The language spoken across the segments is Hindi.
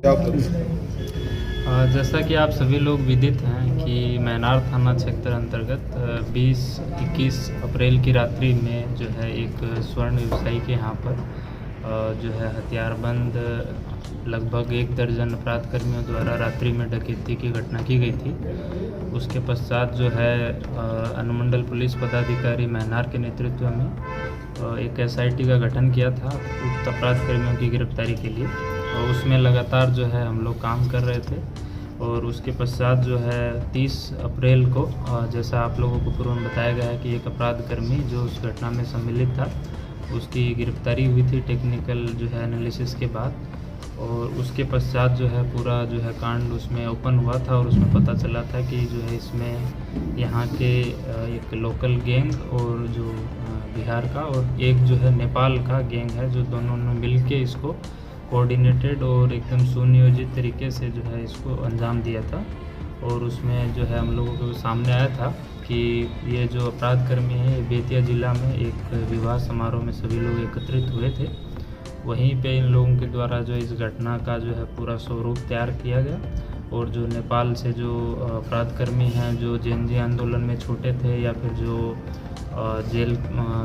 क्या करें? जैसा कि आप सभी लोग विदित हैं कि मैनार थाना क्षेत्र अंतर्गत 20-21 अप्रैल की रात्रि में जो है एक स्वर्ण व्यवसायी के यहाँ पर जो है हथियारबंद लगभग 1 दर्जन अपराधकर्मियों द्वारा रात्रि में डकैती की घटना की गई थी। उसके पश्चात जो है अनुमंडल पुलिस पदाधिकारी मैनार के नेतृत्व में एक एसआईटी का गठन किया था उक्त अपराधकर्मियों की गिरफ्तारी के लिए, और उसमें लगातार जो है हम लोग काम कर रहे थे। और उसके पश्चात जो है 30 अप्रैल को जैसा आप लोगों को पूर्व में बताया गया है कि एक अपराधकर्मी जो उस घटना में सम्मिलित था उसकी गिरफ्तारी हुई थी टेक्निकल जो है एनालिसिस के बाद। और उसके पश्चात जो है पूरा जो है कांड उसमें ओपन हुआ था और उसमें पता चला था कि जो है इसमें यहाँ के एक लोकल गैंग और जो बिहार का और एक जो है नेपाल का गैंग है, जो दोनों ने मिल के इसको कोऑर्डिनेटेड और एकदम सुनियोजित तरीके से जो है इसको अंजाम दिया था। और उसमें जो है हम लोगों को सामने आया था कि ये जो अपराधकर्मी है ये बेतिया ज़िला में एक विवाह समारोह में सभी लोग एकत्रित हुए थे। वहीं पे इन लोगों के द्वारा जो इस घटना का जो है पूरा स्वरूप तैयार किया गया। और जो नेपाल से जो अपराधकर्मी हैं जो जेएनजी आंदोलन में छूटे थे या फिर जो जेल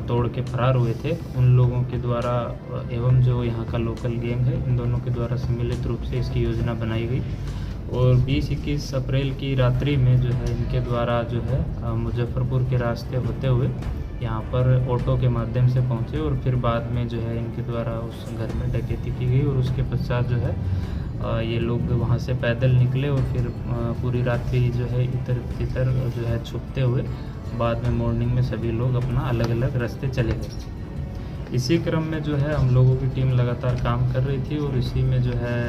तोड़ के फरार हुए थे उन लोगों के द्वारा एवं जो यहाँ का लोकल गैंग है इन दोनों के द्वारा सम्मिलित रूप से इसकी योजना बनाई गई। और 20-21 अप्रैल की रात्रि में जो है इनके द्वारा जो है मुजफ्फरपुर के रास्ते होते हुए यहाँ पर ऑटो के माध्यम से पहुँचे और फिर बाद में जो है इनके द्वारा उस घर में डकैती की गई। और उसके पश्चात जो है ये लोग वहाँ से पैदल निकले और फिर पूरी रात्रि जो है इधर तितर जो है छुपते हुए बाद में मॉर्निंग में सभी लोग अपना अलग अलग रास्ते चले गए। इसी क्रम में जो है हम लोगों की टीम लगातार काम कर रही थी और इसी में जो है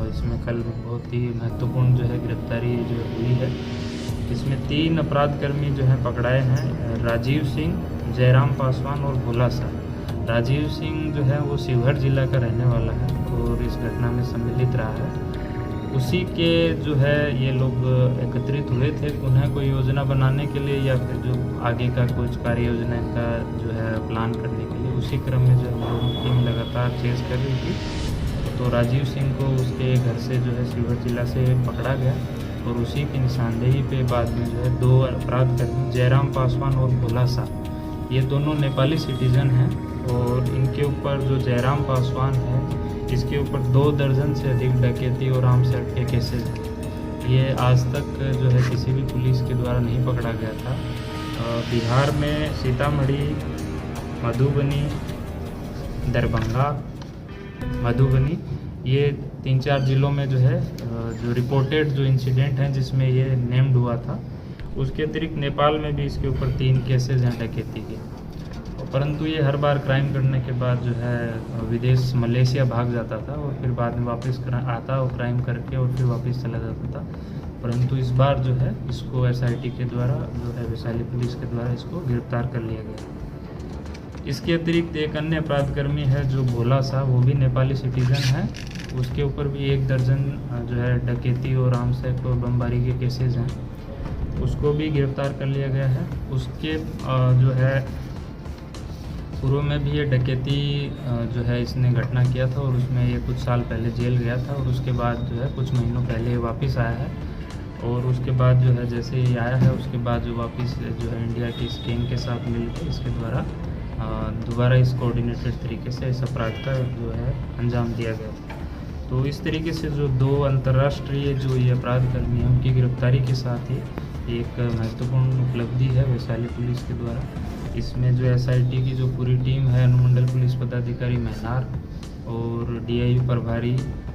इसमें कल बहुत ही महत्वपूर्ण जो है गिरफ्तारी जो हुई है। इसमें 3 अपराधकर्मी जो हैं पकड़ाए हैं, राजीव सिंह, जयराम पासवान और भोला शाह। राजीव सिंह जो है वो शिवहर जिला का रहने वाला है और इस घटना में सम्मिलित रहा है। उसी के जो है ये लोग एकत्रित हुए थे उन्हें कोई योजना बनाने के लिए या फिर जो आगे का कुछ कार्य योजना का जो है प्लान करने के लिए। उसी क्रम में जो हम लोगों की टीम लगातार चेज़ कर रही थी तो राजीव सिंह को उसके घर से जो है शिवहर जिला से पकड़ा गया और उसी की निशानदेही पे बाद में जो है 2 अपराधकर्मी जयराम पासवान और भोला शाह ये दोनों नेपाली सिटीज़न हैं। और इनके ऊपर जो जयराम पासवान है इसके ऊपर 2 दर्जन से अधिक डकैती और आर्म्स एक्ट के केसेस हैं। ये आज तक जो है किसी भी पुलिस के द्वारा नहीं पकड़ा गया था। बिहार में सीतामढ़ी, मधुबनी, दरभंगा, मधुबनी ये 3-4 ज़िलों में जो है जो रिपोर्टेड जो इंसिडेंट हैं जिसमें ये नेम्ड हुआ था। उसके अतिरिक्त नेपाल में भी इसके ऊपर 3 केसेस हैं डकैती के। परंतु ये हर बार क्राइम करने के बाद जो है विदेश मलेशिया भाग जाता था और फिर बाद में वापस आता और क्राइम करके और फिर वापस चला जाता था। परंतु इस बार जो है इसको एसआईटी के द्वारा जो है वैशाली पुलिस के द्वारा इसको गिरफ्तार कर लिया गया। इसके अतिरिक्त एक अन्य अपराधकर्मी है जो भोला शाह, वो भी नेपाली सिटीज़न है। उसके ऊपर भी 1 दर्जन जो है डकैती और आर्म्स एक्ट और बमबारी के केसेस हैं, उसको भी गिरफ्तार कर लिया गया है। उसके जो है पूर्व में भी ये डकैती जो है इसने घटना किया था और उसमें ये कुछ साल पहले जेल गया था और उसके बाद जो है कुछ महीनों पहले वापस आया है। और उसके बाद जो है जैसे ये आया है उसके बाद जो वापस जो है इंडिया की इस गैंग के साथ मिलकर इसके द्वारा दोबारा इस कोऑर्डिनेटेड तरीके से इस अपराध का जो है अंजाम दिया गया। तो इस तरीके से जो 2 अंतर्राष्ट्रीय जो ये अपराधकर्मी हैं उनकी गिरफ्तारी के साथ ही एक महत्वपूर्ण उपलब्धि है वैशाली पुलिस के द्वारा। इसमें जो एसआईटी की जो पूरी टीम है, अनुमंडल पुलिस पदाधिकारी मैनार और डीआईयू प्रभारी,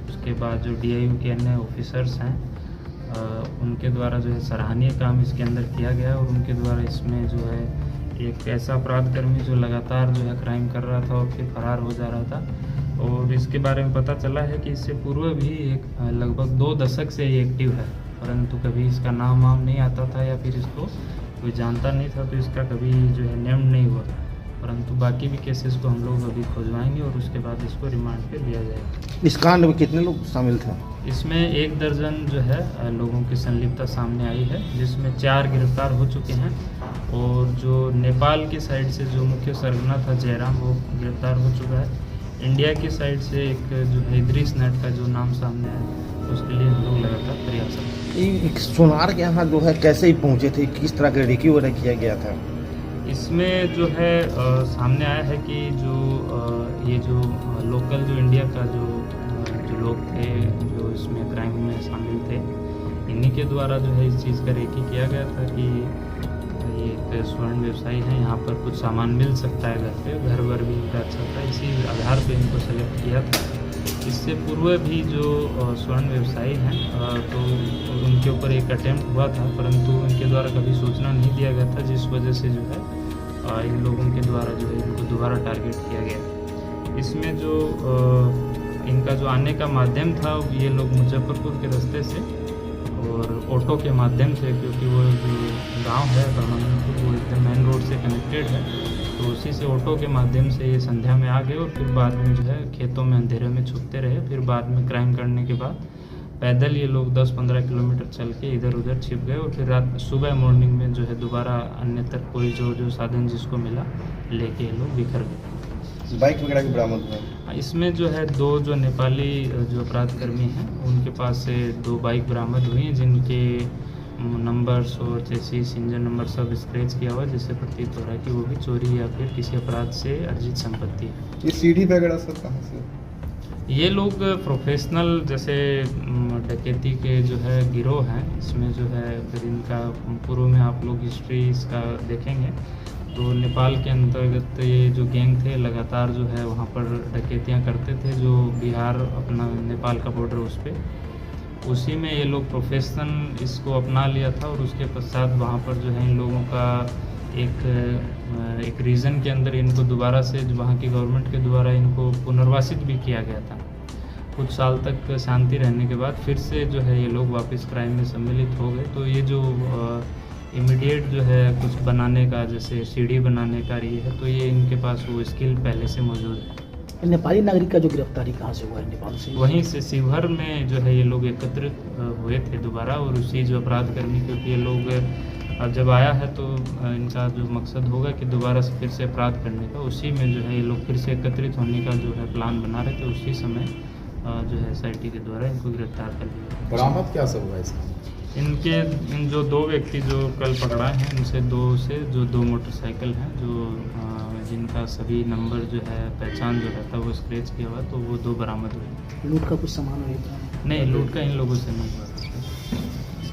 उसके बाद जो डीआईयू के अन्य ऑफिसर्स हैं उनके द्वारा जो है सराहनीय काम इसके अंदर किया गया। और उनके द्वारा इसमें जो है एक ऐसा अपराधकर्मी जो लगातार जो है क्राइम कर रहा था और फिर फरार हो जा रहा था और इसके बारे में पता चला है कि इससे पूर्व भी एक लगभग 2 दशक से ये एक्टिव है, परंतु कभी इसका नाम वाम नहीं आता था या फिर इसको कोई जानता नहीं था तो इसका कभी जो है नेम नहीं हुआ। परंतु बाकी भी केसेस को हम लोग अभी खोजवाएंगे और उसके बाद इसको रिमांड पे लिया जाएगा। इस कांड में कितने लोग शामिल थे? इसमें 1 दर्जन जो है लोगों की संलिप्तता सामने आई है, जिसमें 4 गिरफ्तार हो चुके हैं और जो नेपाल की साइड से जो मुख्य सरगना था जयराम वो गिरफ्तार हो चुका है। इंडिया की साइड से एक जो है इद्रिस नेट का जो नाम सामने आया, उसके लिए हम लोग लगातार प्रयासरत हैं। ये सोनार के यहाँ जो है कैसे ही पहुँचे थे, किस तरह के रेकी वगैरह किया गया था? इसमें जो है सामने आया है कि जो ये जो लोकल जो इंडिया का जो लोग थे जो इसमें क्राइम में शामिल थे, इन्हीं के द्वारा जो है इस चीज़ का रेकी किया गया था कि ये एक स्वर्ण व्यवसायी है, यहाँ पर कुछ सामान मिल सकता है घर पे, घर वर भी इनका अच्छा था, इसी आधार पे इनको सेलेक्ट किया था। इससे पूर्व भी जो स्वर्ण व्यवसायी हैं तो उनके ऊपर एक अटेम्प्ट हुआ था, परंतु इनके द्वारा कभी सूचना नहीं दिया गया था, जिस वजह से जो है इन लोगों के द्वारा जो है इनको दोबारा टारगेट किया गया। इसमें जो इनका जो आने का माध्यम था, ये लोग मुजफ्फरपुर के रास्ते से और ऑटो के माध्यम से, क्योंकि वो जो गांव है बर्मानपुर वो एकदम मेन रोड से कनेक्टेड है, तो उसी से ऑटो के माध्यम से ये संध्या में आ गए और फिर बाद में जो है खेतों में अंधेरे में छुपते रहे। फिर बाद में क्राइम करने के बाद पैदल ये लोग 10-15 किलोमीटर चल के इधर उधर छिप गए और फिर रात सुबह मॉर्निंग में जो है दोबारा अन्यत्र कोई जो साधन जिसको मिला लेके ये लोग बिखर गए। बाइक वगैरह भी बरामद हुआ? इसमें जो है 2 जो नेपाली जो अपराधकर्मी हैं उनके पास से 2 बाइक बरामद हुई हैं, जिनके नंबर्स और चेसिस इंजन नंबर सब स्क्रैच किया हुआ, जिससे प्रतीत हो रहा है कि वो भी चोरी या फिर किसी अपराध से अर्जित संपत्ति है। ये सीढ़ी वगैरह सब कहाँ से? ये लोग प्रोफेशनल जैसे डकैती के जो है गिरोह हैं, इसमें जो है फिर इनका पूर्व में आप लोग हिस्ट्री इसका देखेंगे तो नेपाल के अंतर्गत ये जो गैंग थे लगातार जो है वहाँ पर डकैतियाँ करते थे, जो बिहार अपना नेपाल का बॉर्डर उस पर, उसी में ये लोग प्रोफेशनल इसको अपना लिया था और उसके पश्चात वहाँ पर जो है इन लोगों का एक रीजन के अंदर इनको दोबारा से वहाँ की गवर्नमेंट के द्वारा इनको पुनर्वासित भी किया गया था। कुछ साल तक शांति रहने के बाद फिर से जो है ये लोग वापस क्राइम में सम्मिलित हो गए। तो ये जो इमीडिएट जो है कुछ बनाने का, जैसे सीढ़ी बनाने का ये है, तो ये इनके पास वो स्किल पहले से मौजूद है। नेपाली नागरिक का जो गिरफ्तारी कहाँ से हुआ है? नेपाल से? वहीं से शिवहर में जो है ये लोग एकत्रित हुए थे दोबारा, और उसी जो अपराधकर्मी, क्योंकि ये लोग जब आया है तो इनका जो मकसद होगा कि दोबारा से फिर से अपराध करने का, उसी में जो है ये लोग फिर से एकत्रित होने का जो है प्लान बना रहे थे। उसी समय जो है SIT के द्वारा इनको गिरफ्तार कर लिया। बरामद क्या सब हुआ इसमें? इन जो 2 व्यक्ति जो कल पकड़ाए हैं, इनसे 2 मोटरसाइकिल हैं जो जिनका सभी नंबर जो है पहचान जो रहता है वो स्क्रैच किया हुआ, तो वो 2 बरामद हुए। लूट का कुछ सामान हुआ था? नहीं, लूट का इन लोगों से नहीं हुआ।